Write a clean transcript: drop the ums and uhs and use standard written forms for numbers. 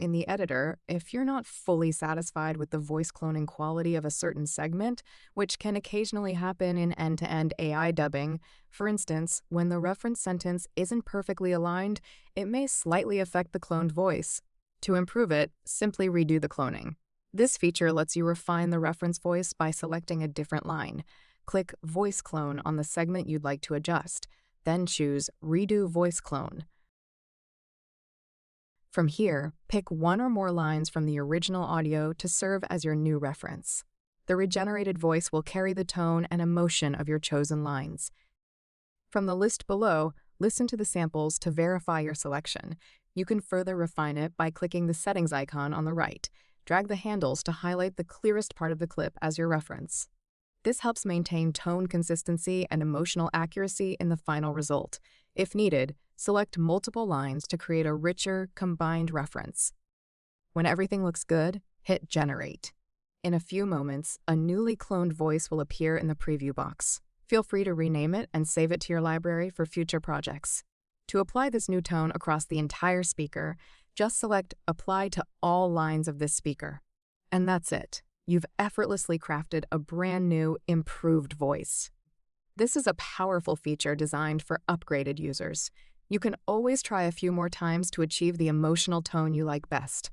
In the editor, if you're not fully satisfied with the voice cloning quality of a certain segment, which can occasionally happen in end-to-end AI dubbing, for instance, when the reference sentence isn't perfectly aligned, it may slightly affect the cloned voice. To improve it, simply redo the cloning. This feature lets you refine the reference voice by selecting a different line. Click Voice Clone on the segment you'd like to adjust, then choose Redo Voice Clone. From here, pick one or more lines from the original audio to serve as your new reference. The regenerated voice will carry the tone and emotion of your chosen lines. From the list below, listen to the samples to verify your selection. You can further refine it by clicking the settings icon on the right. Drag the handles to highlight the clearest part of the clip as your reference. This helps maintain tone consistency and emotional accuracy in the final result. If needed, select multiple lines to create a richer, combined reference. When everything looks good, hit Generate. In a few moments, a newly cloned voice will appear in the preview box. Feel free to rename it and save it to your library for future projects. To apply this new tone across the entire speaker, just select Apply to all lines of this speaker. And that's it. You've effortlessly crafted a brand new, improved voice. This is a powerful feature designed for upgraded users. You can always try a few more times to achieve the emotional tone you like best.